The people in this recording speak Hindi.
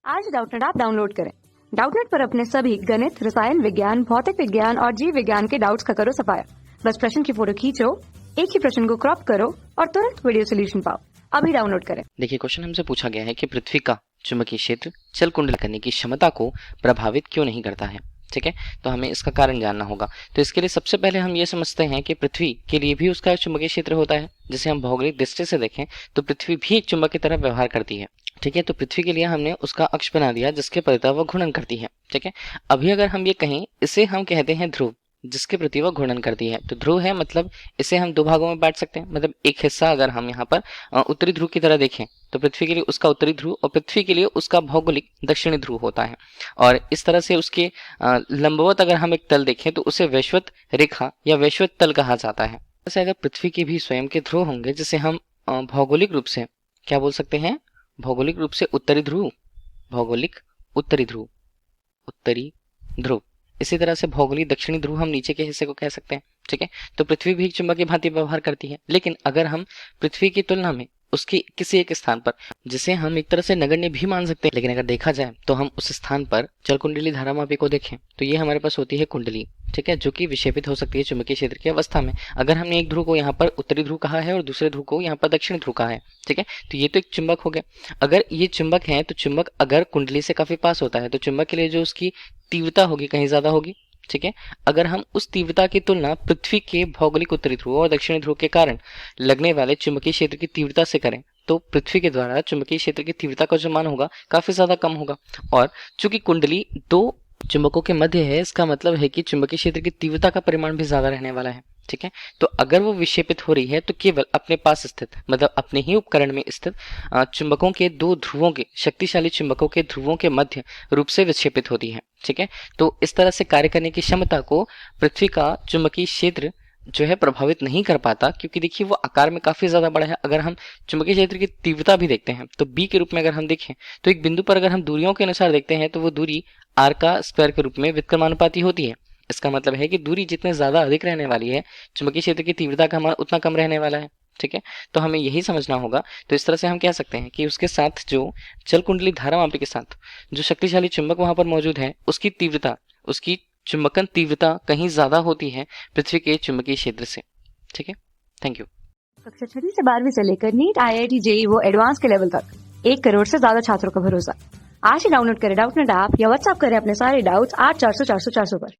आज डाउटनेट ऐप डाउनलोड करें। डाउटनेट पर अपने सभी गणित, रसायन विज्ञान, भौतिक विज्ञान और जीव विज्ञान के डाउट्स का करो सफाया। बस प्रश्न की फोटो खींचो, एक ही प्रश्न को क्रॉप करो और तुरंत वीडियो सोल्यूशन पाओ। अभी डाउनलोड करें। देखिए, क्वेश्चन हमसे पूछा गया है कि पृथ्वी का चुंबकीय क्षेत्र चल कुंडल करने की क्षमता को प्रभावित क्यों नहीं करता है। ठीक है, तो हमें इसका कारण जानना होगा। तो इसके लिए सबसे पहले हम ये समझते हैं कि पृथ्वी के लिए भी उसका चुंबकीय क्षेत्र होता है। जैसे हम भौगोलिक दृष्टि से देखें तो पृथ्वी भी एक चुंबक की तरह व्यवहार करती है। ठीक है, तो पृथ्वी के लिए हमने उसका अक्ष बना दिया जिसके प्रति वह घूर्णन करती है। ठीक है, अभी अगर हम ये कहें, इसे हम कहते हैं ध्रुव, जिसके प्रति वह घूर्णन करती है। तो ध्रुव है, मतलब इसे हम दो भागों में बांट सकते हैं। मतलब एक हिस्सा अगर हम यहाँ पर उत्तरी ध्रुव की तरह देखें तो पृथ्वी के लिए उसका उत्तरी ध्रुव और पृथ्वी के लिए उसका भौगोलिक दक्षिणी ध्रुव होता है। और इस तरह से उसके लंबवत अगर हम एक तल देखें तो उसे वैश्विक रेखा या वैश्विक तल कहा जाता है। जैसे अगर पृथ्वी के भी स्वयं के ध्रुव होंगे, जिसे हम भौगोलिक रूप से क्या बोल सकते हैं, भौगोलिक रूप से उत्तरी ध्रुव, भौगोलिक उत्तरी ध्रुव, उत्तरी ध्रुव। इसी तरह से भौगोलिक दक्षिणी ध्रुव हम नीचे के हिस्से को कह सकते हैं। ठीक है, तो पृथ्वी भी एक चुंबक की भांति व्यवहार करती है। लेकिन अगर हम पृथ्वी की तुलना में उसके किसी एक स्थान पर, जिसे हम एक तरह से नगण्य भी मान सकते हैं, लेकिन अगर देखा जाए तो हम उस स्थान पर जल कुंडली धारामापी को देखें तो ये हमारे पास होती है कुंडली। ठीक है, जो कि विक्षेपित हो सकती है चुंबकीय क्षेत्र की अवस्था में। अगर हमने एक ध्रुव को यहाँ पर उत्तरी ध्रुव कहा है और दूसरे ध्रुव को यहाँ पर दक्षिणी ध्रुव कहा है, ठीक है, तो ये तो एक चुंबक हो गया। अगर ये चुंबक है तो चुंबक अगर कुंडली से काफी पास होता है तो चुंबक के लिए जो उसकी तीव्रता होगी कहीं ज्यादा होगी। ठीक है, अगर हम उस तीव्रता की तुलना पृथ्वी के भौगोलिक उत्तरी ध्रुव और दक्षिणी ध्रुव के कारण लगने वाले चुंबकीय क्षेत्र की तीव्रता से करें तो पृथ्वी के द्वारा चुंबकीय क्षेत्र की तीव्रता का जो मान होगा काफी ज्यादा कम होगा। और चूंकि कुंडली दो चुंबकों के मध्य है, इसका मतलब है कि चुंबकीय क्षेत्र की तीव्रता का परिमाण भी ज्यादा रहने वाला है। ठीक है, तो अगर वो विक्षेपित हो रही है तो केवल अपने पास स्थित, मतलब अपने ही उपकरण में स्थित चुंबकों के दो ध्रुवों के, शक्तिशाली चुंबकों के ध्रुवों के मध्य रूप से विक्षेपित होती है। ठीक है, तो इस तरह से कार्य करने की क्षमता को पृथ्वी का चुंबकीय क्षेत्र जो है प्रभावित नहीं कर पाता, क्योंकि देखिए वो आकार में काफी ज्यादा बड़ा है। अगर हम चुंबकीय क्षेत्र की तीव्रता भी देखते हैं तो बी के रूप में अगर हम देखें तो एक बिंदु पर अगर हम दूरियों के अनुसार देखते हैं तो वो दूरी आर का स्क्वायर के रूप में व्युत्क्रमानुपाती होती है। इसका मतलब है कि दूरी जितने ज्यादा अधिक रहने वाली है, चुंबकीय क्षेत्र की तीव्रता का मान उतना कम रहने वाला है। ठीक है, तो हमें यही समझना होगा। तो इस तरह से हम कह सकते हैं कि उसके साथ जो जल कुंडली धारामापी के साथ जो शक्तिशाली चुंबक वहां पर मौजूद है, उसकी तीव्रता, उसकी चुंबकन तीव्रता कहीं ज्यादा होती है पृथ्वी के चुंबकीय क्षेत्र से। ठीक है, थैंक यू। कक्षा 6 से 12वीं से लेकर नीट, IIT, JEE वो एडवांस के लेवल तक 1 करोड़ से ज्यादा छात्रों का भरोसा। आज ही डाउनलोड करें डाउटनेट ऐप या व्हाट्सएप करें अपने सारे डाउट्स 8400 400 400 पर।